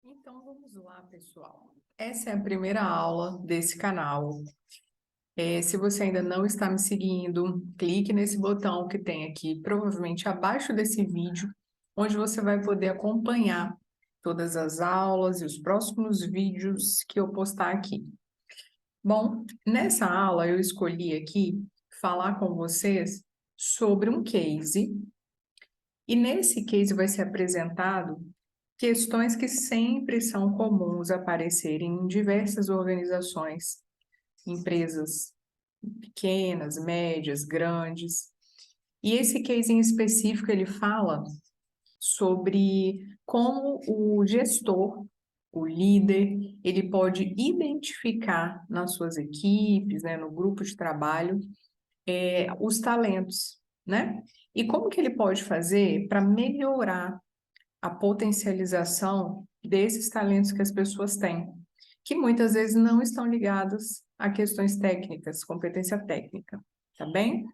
Então vamos lá, pessoal. Essa é a primeira aula desse canal. Se você ainda não está me seguindo, clique nesse botão que tem aqui, provavelmente abaixo desse vídeo, onde você vai poder acompanhar todas as aulas e os próximos vídeos que eu postar aqui. Bom, nessa aula eu escolhi aqui falar com vocês sobre um case, e nesse case vai ser apresentado questões que sempre são comuns aparecerem em diversas organizações, empresas pequenas, médias, grandes. E esse case em específico, ele fala sobre como o gestor, o líder, ele pode identificar nas suas equipes, né, no grupo de trabalho, os talentos, né? E como que ele pode fazer para melhorar a potencialização desses talentos que as pessoas têm, que muitas vezes não estão ligados a questões técnicas, competência técnica, tá bem?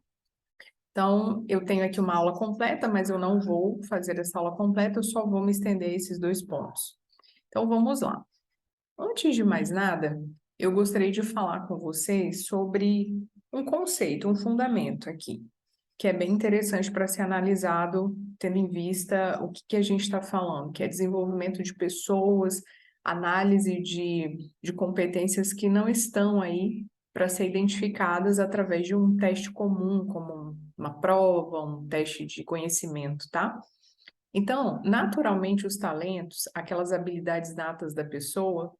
Então, eu tenho aqui uma aula completa, mas eu não vou fazer essa aula completa, eu só vou me estender a esses dois pontos. Então, vamos lá. Antes de mais nada, eu gostaria de falar com vocês sobre um conceito, um fundamento aqui, que é bem interessante para ser analisado, tendo em vista o que a gente está falando, que é desenvolvimento de pessoas, análise de competências que não estão aí para ser identificadas através de um teste comum, como uma prova, um teste de conhecimento, tá? Então, naturalmente, os talentos, aquelas habilidades natas da pessoa,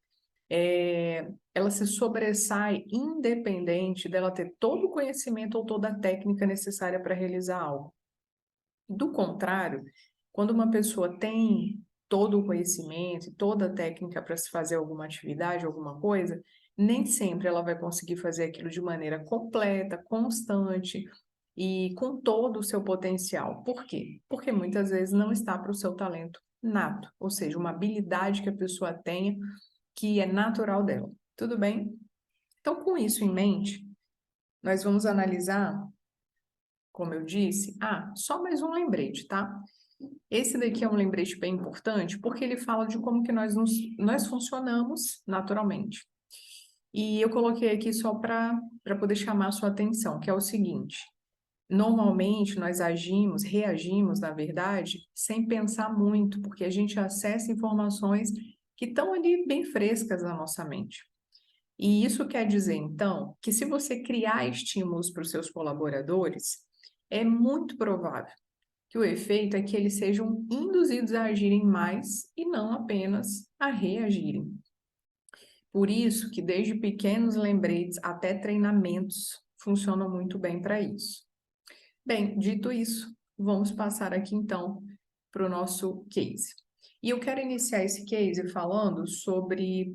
ela se sobressai independente dela ter todo o conhecimento ou toda a técnica necessária para realizar algo. Do contrário, quando uma pessoa tem todo o conhecimento, toda a técnica para se fazer alguma atividade, alguma coisa, nem sempre ela vai conseguir fazer aquilo de maneira completa, constante e com todo o seu potencial. Por quê? Porque muitas vezes não está para o seu talento nato, ou seja, uma habilidade que a pessoa tenha que é natural dela. Tudo bem? Então, com isso em mente, nós vamos analisar, como eu disse, só mais um lembrete, tá? Esse daqui é um lembrete bem importante, porque ele fala de como que nós funcionamos naturalmente. E eu coloquei aqui só para poder chamar a sua atenção, que é o seguinte: normalmente nós reagimos, na verdade, sem pensar muito, porque a gente acessa informações que estão ali bem frescas na nossa mente. E isso quer dizer, então, que se você criar estímulos para os seus colaboradores, é muito provável que o efeito é que eles sejam induzidos a agirem mais e não apenas a reagirem. Por isso que desde pequenos lembretes até treinamentos funcionam muito bem para isso. Bem, dito isso, vamos passar aqui então para o nosso case. E eu quero iniciar esse case falando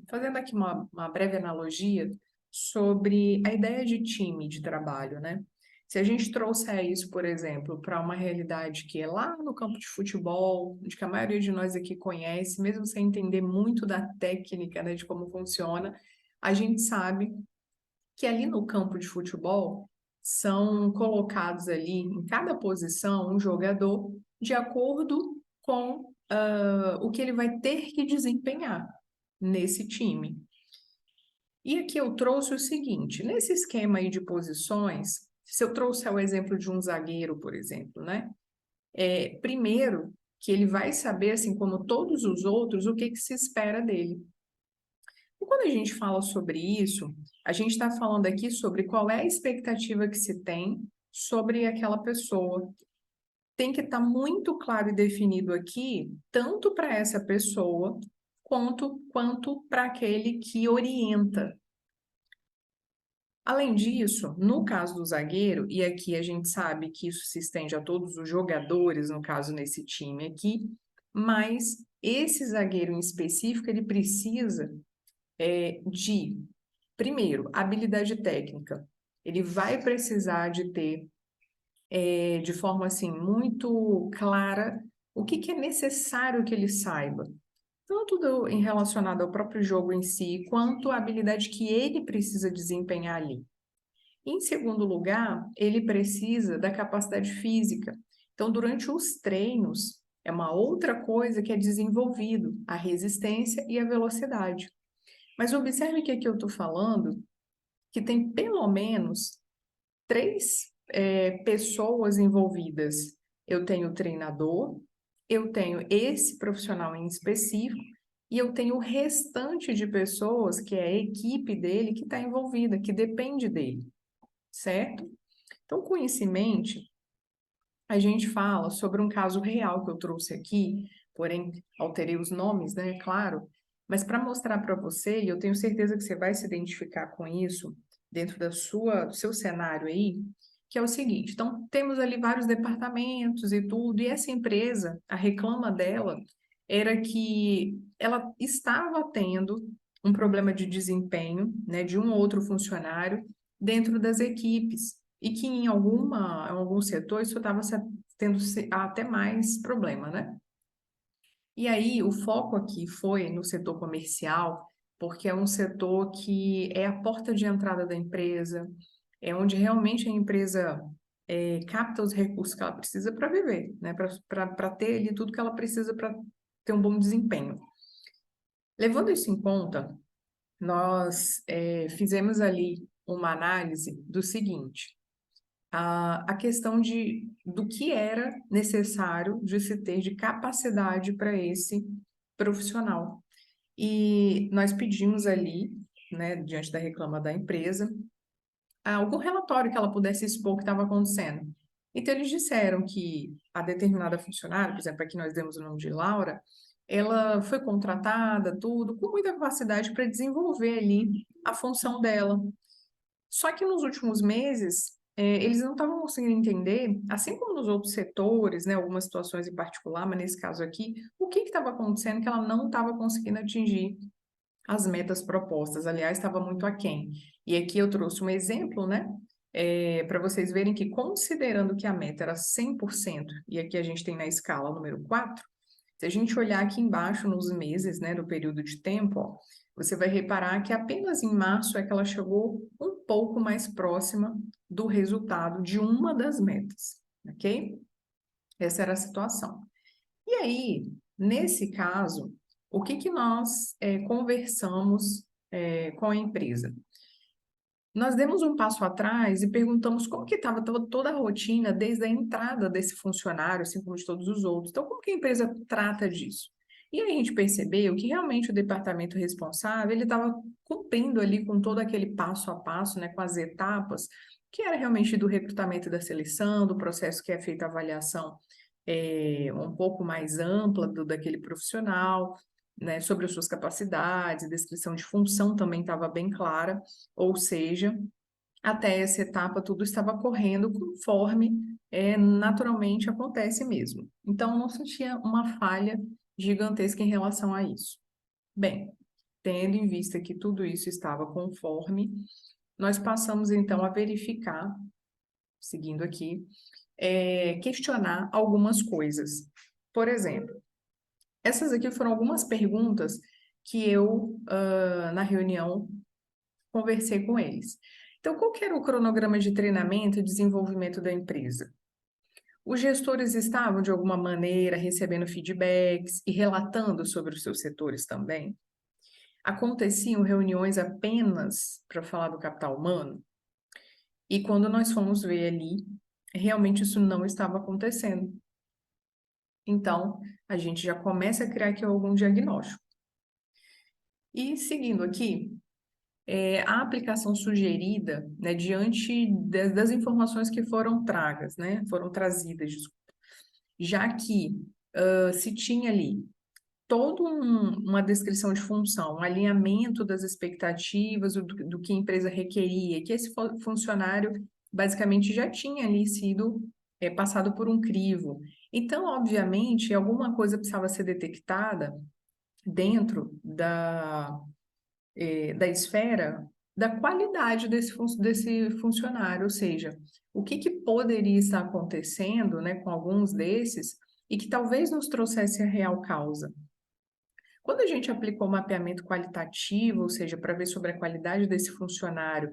fazendo aqui uma breve analogia sobre a ideia de time de trabalho, né? Se a gente trouxer isso, por exemplo, para uma realidade que é lá no campo de futebol, de que a maioria de nós aqui conhece, mesmo sem entender muito da técnica, né, de como funciona, a gente sabe que ali no campo de futebol são colocados ali em cada posição um jogador de acordo com o que ele vai ter que desempenhar nesse time. E aqui eu trouxe o seguinte: nesse esquema aí de posições, se eu trouxer o exemplo de um zagueiro, por exemplo, né? Primeiro que ele vai saber, assim como todos os outros, o que se espera dele. E quando a gente fala sobre isso, a gente está falando aqui sobre qual é a expectativa que se tem sobre aquela pessoa. Tem que estar muito claro e definido aqui, tanto para essa pessoa, quanto para aquele que orienta. Além disso, no caso do zagueiro, e aqui a gente sabe que isso se estende a todos os jogadores, no caso nesse time aqui, mas esse zagueiro em específico, ele precisa de, primeiro, habilidade técnica. Ele vai precisar de ter, de forma assim, muito clara, o que é necessário que ele saiba. Tanto em relacionado ao próprio jogo em si, quanto a habilidade que ele precisa desempenhar ali. Em segundo lugar, ele precisa da capacidade física. Então, durante os treinos, é uma outra coisa que é desenvolvido, a resistência e a velocidade. Mas observe que aqui eu estou falando que tem pelo menos três pessoas envolvidas. Eu tenho o treinador, eu tenho esse profissional em específico e eu tenho o restante de pessoas, que é a equipe dele, que está envolvida, que depende dele, certo? Então, com isso em mente, a gente fala sobre um caso real que eu trouxe aqui, porém alterei os nomes, né? Claro, mas para mostrar para você, e eu tenho certeza que você vai se identificar com isso dentro do seu cenário aí, que é o seguinte: então, temos ali vários departamentos e tudo, e essa empresa, a reclama dela era que ela estava tendo um problema de desempenho, né, de um ou outro funcionário dentro das equipes e que em algum setor isso estava tendo até mais problema, né? E aí o foco aqui foi no setor comercial, porque é um setor que é a porta de entrada da empresa, é onde realmente a empresa capta os recursos que ela precisa para viver, né? Para ter ali tudo que ela precisa para ter um bom desempenho. Levando isso em conta, nós fizemos ali uma análise do seguinte: a questão do que era necessário de se ter de capacidade para esse profissional. E nós pedimos ali, né, diante da reclama da empresa, algum relatório que ela pudesse expor o que estava acontecendo. Então, eles disseram que a determinada funcionária, por exemplo, aqui nós demos o nome de Laura, ela foi contratada, tudo, com muita capacidade para desenvolver ali a função dela. Só que nos últimos meses, eles não estavam conseguindo entender, assim como nos outros setores, né, algumas situações em particular, mas nesse caso aqui, o que estava acontecendo que ela não estava conseguindo atingir as metas propostas. Aliás, estava muito aquém. E aqui eu trouxe um exemplo, né, para vocês verem que, considerando que a meta era 100%, e aqui a gente tem na escala número 4, se a gente olhar aqui embaixo nos meses, né, no período de tempo, ó, você vai reparar que apenas em março é que ela chegou um pouco mais próxima do resultado de uma das metas, ok? Essa era a situação. E aí, nesse caso, o que que nós conversamos com a empresa? Nós demos um passo atrás e perguntamos como que estava toda a rotina desde a entrada desse funcionário, assim como de todos os outros. Então, como que a empresa trata disso? E aí a gente percebeu que realmente o departamento responsável, ele estava cumprindo ali com todo aquele passo a passo, né, com as etapas, que era realmente do recrutamento e da seleção, do processo que é feita a avaliação um pouco mais ampla daquele profissional, né, sobre as suas capacidades, descrição de função também estava bem clara, ou seja, até essa etapa tudo estava correndo conforme naturalmente acontece mesmo. Então, não sentia uma falha gigantesca em relação a isso. Bem, tendo em vista que tudo isso estava conforme, nós passamos então a verificar, seguindo aqui, questionar algumas coisas. Por exemplo, essas aqui foram algumas perguntas que eu, na reunião, conversei com eles. Então, qual que era o cronograma de treinamento e desenvolvimento da empresa? Os gestores estavam, de alguma maneira, recebendo feedbacks e relatando sobre os seus setores também? Aconteciam reuniões apenas para falar do capital humano? E quando nós fomos ver ali, realmente isso não estava acontecendo. Então, a gente já começa a criar aqui algum diagnóstico. E seguindo aqui, a aplicação sugerida, né, diante das informações que foram tragas, né, foram trazidas, desculpa, já que se tinha ali toda uma descrição de função, um alinhamento das expectativas, do que a empresa requeria, que esse funcionário basicamente já tinha ali sido passado por um crivo. Então, obviamente, alguma coisa precisava ser detectada dentro da esfera da qualidade desse funcionário, ou seja, o que que poderia estar acontecendo, né, com alguns desses e que talvez nos trouxesse a real causa. Quando a gente aplicou o mapeamento qualitativo, ou seja, para ver sobre a qualidade desse funcionário,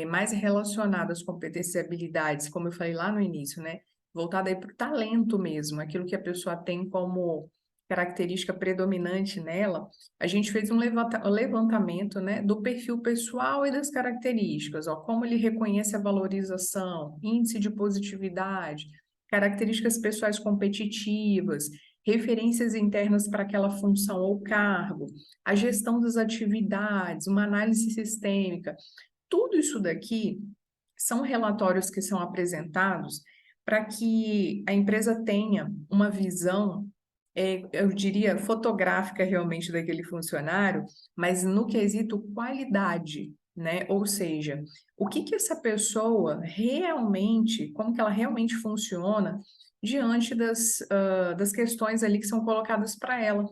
mais relacionado às competências e habilidades, como eu falei lá no início, né? voltada aí para o talento mesmo, aquilo que a pessoa tem como característica predominante nela. A gente fez um levantamento, né, do perfil pessoal e das características, ó, como ele reconhece a valorização, índice de positividade, características pessoais competitivas, referências internas para aquela função ou cargo, a gestão das atividades, uma análise sistêmica. Tudo isso daqui são relatórios que são apresentados para que a empresa tenha uma visão, eu diria, fotográfica realmente daquele funcionário, mas no quesito qualidade, né? Ou seja, o que que essa pessoa realmente, como que ela realmente funciona diante das questões ali que são colocadas para ela.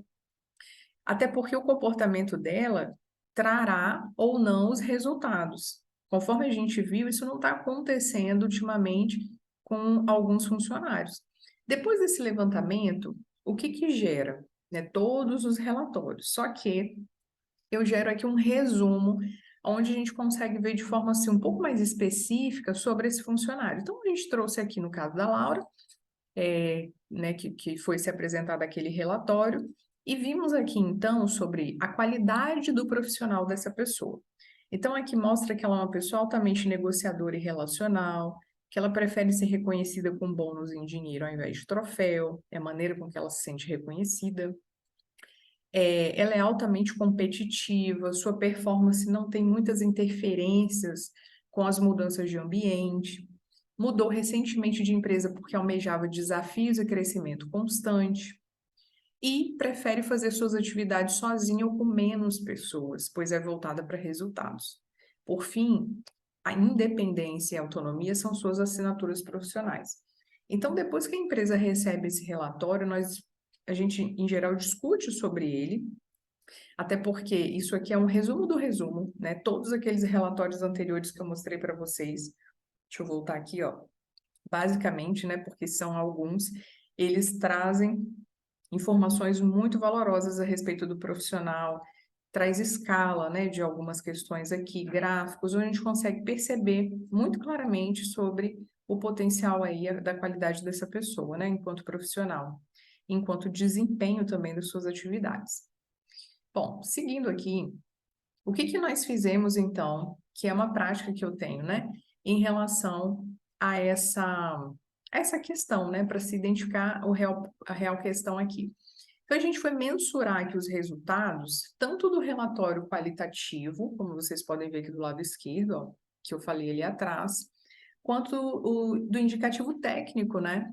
Até porque o comportamento dela trará ou não os resultados. Conforme a gente viu, isso não está acontecendo ultimamente com alguns funcionários. Depois desse levantamento, o que que gera? Né, todos os relatórios. Só que eu gero aqui um resumo, onde a gente consegue ver de forma assim, um pouco mais específica sobre esse funcionário. Então, a gente trouxe aqui no caso da Laura, né, que foi se apresentado aquele relatório, e vimos aqui então sobre a qualidade do profissional dessa pessoa. Então, aqui mostra que ela é uma pessoa altamente negociadora e relacional, que ela prefere ser reconhecida com bônus em dinheiro ao invés de troféu, é a maneira com que ela se sente reconhecida. Ela é altamente competitiva, sua performance não tem muitas interferências com as mudanças de ambiente. Mudou recentemente de empresa porque almejava desafios e crescimento constante. E prefere fazer suas atividades sozinha ou com menos pessoas, pois é voltada para resultados. Por fim, a independência e a autonomia são suas assinaturas profissionais. Então, depois que a empresa recebe esse relatório, a gente, em geral, discute sobre ele, até porque isso aqui é um resumo do resumo, né? Todos aqueles relatórios anteriores que eu mostrei para vocês. Deixa eu voltar aqui, ó. Basicamente, né, porque são alguns, eles trazem informações muito valorosas a respeito do profissional, traz escala, né, de algumas questões aqui, gráficos, onde a gente consegue perceber muito claramente sobre o potencial aí da qualidade dessa pessoa, né, enquanto profissional, enquanto desempenho também das suas atividades. Bom, seguindo aqui, o que que nós fizemos então, que é uma prática que eu tenho, né, em relação a essa questão, né, para se identificar a real questão aqui. Então, a gente foi mensurar aqui os resultados, tanto do relatório qualitativo, como vocês podem ver aqui do lado esquerdo, ó, que eu falei ali atrás, quanto do indicativo técnico, né,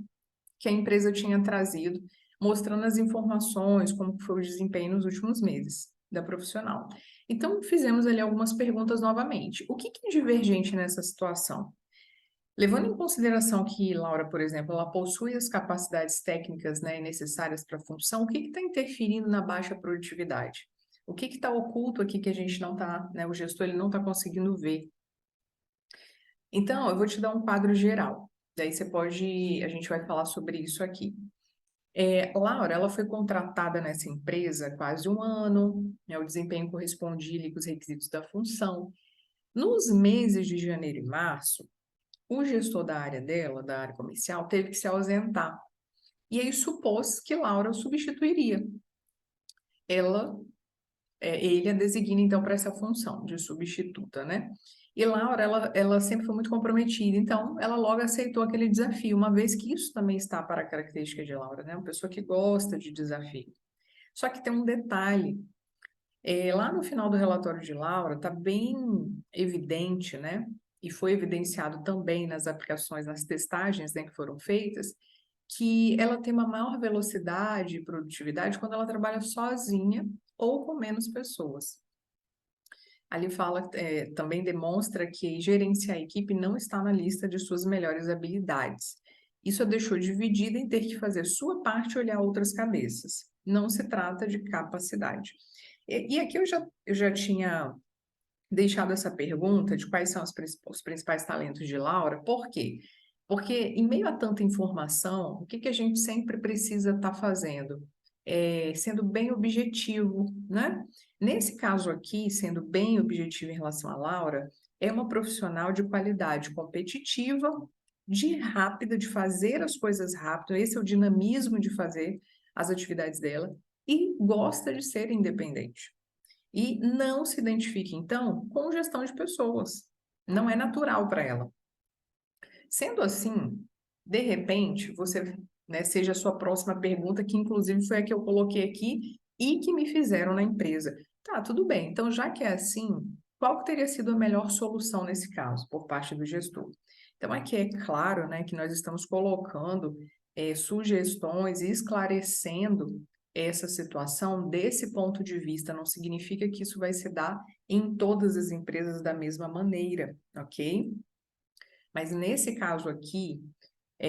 que a empresa tinha trazido, mostrando as informações, como foi o desempenho nos últimos meses da profissional. Então, fizemos ali algumas perguntas novamente. O que que é divergente nessa situação? Levando em consideração que Laura, por exemplo, ela possui as capacidades técnicas, né, necessárias para a função, o que está interferindo na baixa produtividade? O que está oculto aqui que a gente não está, né, o gestor ele não está conseguindo ver? Então, eu vou te dar um quadro geral. Daí a gente vai falar sobre isso aqui. Laura, ela foi contratada nessa empresa há quase um ano, né, o desempenho correspondia ali com os requisitos da função. Nos meses de janeiro e março, o gestor da área dela, da área comercial, teve que se ausentar. E aí supôs que Laura o substituiria. Ela, ele a designa então para essa função de substituta, né? E Laura, ela sempre foi muito comprometida, então ela logo aceitou aquele desafio, uma vez que isso também está para a característica de Laura, né? Uma pessoa que gosta de desafio. Só que tem um detalhe, lá no final do relatório de Laura, está bem evidente, né? E foi evidenciado também nas aplicações, nas testagens, né, que foram feitas, que ela tem uma maior velocidade e produtividade quando ela trabalha sozinha ou com menos pessoas. Ali fala, também demonstra que gerenciar a equipe não está na lista de suas melhores habilidades. Isso a deixou dividida em ter que fazer sua parte e olhar outras cabeças. Não se trata de capacidade. E aqui eu já tinha deixado essa pergunta de quais são os principais talentos de Laura, por quê? Porque em meio a tanta informação, o que que a gente sempre precisa estar fazendo? Sendo bem objetivo, né? Nesse caso aqui, sendo bem objetivo em relação a Laura, é uma profissional de qualidade competitiva de rápida, de fazer as coisas rápido, esse é o dinamismo de fazer as atividades dela, e gosta de ser independente. E não se identifica, então, com gestão de pessoas. Não é natural para ela. Sendo assim, de repente, você, né, seja a sua próxima pergunta, que inclusive foi a que eu coloquei aqui e que me fizeram na empresa. Tá, tudo bem. Então, já que é assim, qual que teria sido a melhor solução nesse caso, por parte do gestor? Então, aqui é claro, né, que nós estamos colocando sugestões e esclarecendo essa situação desse ponto de vista. Não significa que isso vai se dar em todas as empresas da mesma maneira, ok? Mas nesse caso aqui,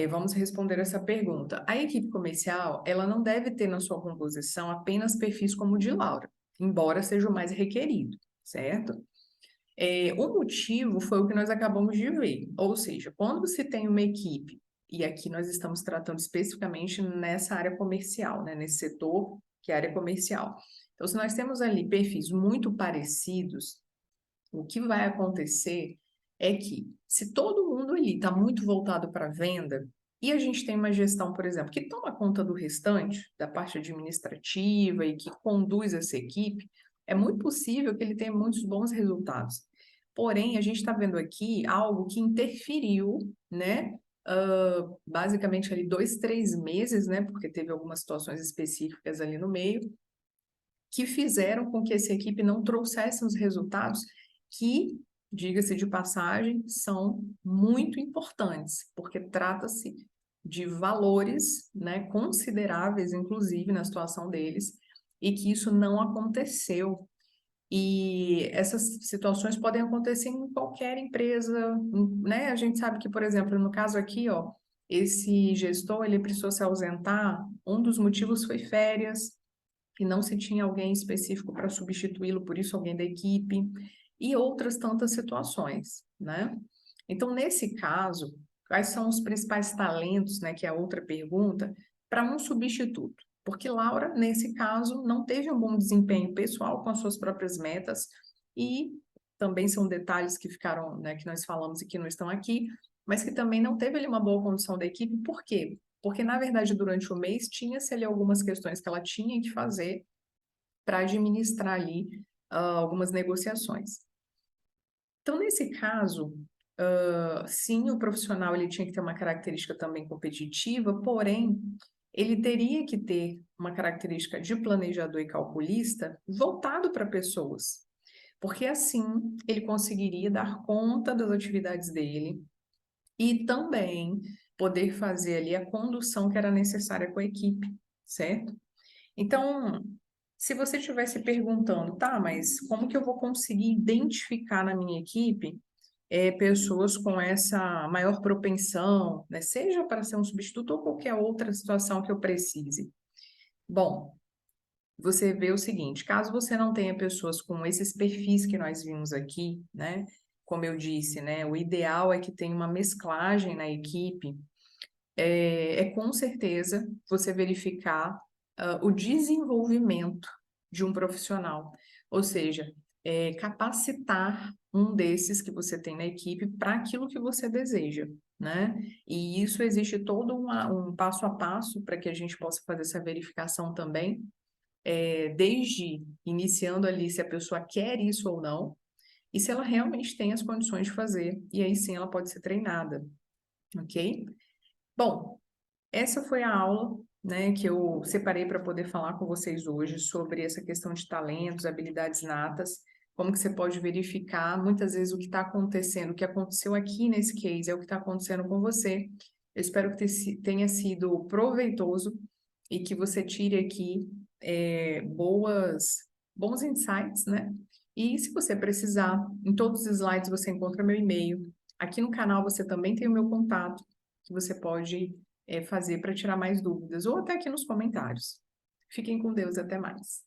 vamos responder essa pergunta. A equipe comercial, ela não deve ter na sua composição apenas perfis como o de Laura, embora seja o mais requerido, certo? O motivo foi o que nós acabamos de ver, ou seja, quando se tem uma equipe, e aqui nós estamos tratando especificamente nessa área comercial, né, nesse setor que é a área comercial. Então, se nós temos ali perfis muito parecidos, o que vai acontecer é que, se todo mundo ali está muito voltado para a venda, e a gente tem uma gestão, por exemplo, que toma conta do restante, da parte administrativa e que conduz essa equipe, é muito possível que ele tenha muitos bons resultados. Porém, a gente está vendo aqui algo que interferiu, né? Basicamente ali 2, 3 meses, né? Porque teve algumas situações específicas ali no meio, que fizeram com que essa equipe não trouxesse os resultados que, diga-se de passagem, são muito importantes, porque trata-se de valores, né, consideráveis, inclusive, na situação deles, e que isso não aconteceu. E essas situações podem acontecer em qualquer empresa, né? A gente sabe que, por exemplo, no caso aqui, ó, esse gestor, ele precisou se ausentar, um dos motivos foi férias, que não se tinha alguém específico para substituí-lo, por isso alguém da equipe, e outras tantas situações, né? Então, nesse caso, quais são os principais talentos, né, que é a outra pergunta, para um substituto? Porque Laura, nesse caso, não teve um bom desempenho pessoal com as suas próprias metas, e também são detalhes que ficaram, né, que nós falamos e que não estão aqui, mas que também não teve ali uma boa condição da equipe, por quê? Porque, na verdade, durante o mês, tinha-se ali algumas questões que ela tinha que fazer para administrar ali algumas negociações. Então, nesse caso, sim, o profissional ele tinha que ter uma característica também competitiva, porém, ele teria que ter uma característica de planejador e calculista voltado para pessoas, porque assim ele conseguiria dar conta das atividades dele e também poder fazer ali a condução que era necessária com a equipe, certo? Então, se você estivesse perguntando, tá, mas como que eu vou conseguir identificar na minha equipe pessoas com essa maior propensão, né, seja para ser um substituto ou qualquer outra situação que eu precise? Bom, você vê o seguinte, caso você não tenha pessoas com esses perfis que nós vimos aqui, né, como eu disse, né, o ideal é que tenha uma mesclagem na equipe, com certeza você verificar o desenvolvimento de um profissional, ou seja, capacitar um desses que você tem na equipe para aquilo que você deseja, né? E isso existe todo um passo a passo para que a gente possa fazer essa verificação também, desde iniciando ali se a pessoa quer isso ou não, e se ela realmente tem as condições de fazer, e aí sim ela pode ser treinada, ok? Bom, essa foi a aula, né, que eu separei para poder falar com vocês hoje sobre essa questão de talentos, habilidades natas, como que você pode verificar muitas vezes o que está acontecendo, o que aconteceu aqui nesse case é o que está acontecendo com você. Eu espero que tenha sido proveitoso e que você tire aqui bons insights, né? E se você precisar, em todos os slides você encontra meu e-mail. Aqui no canal você também tem o meu contato, que você pode fazer para tirar mais dúvidas, ou até aqui nos comentários. Fiquem com Deus, até mais.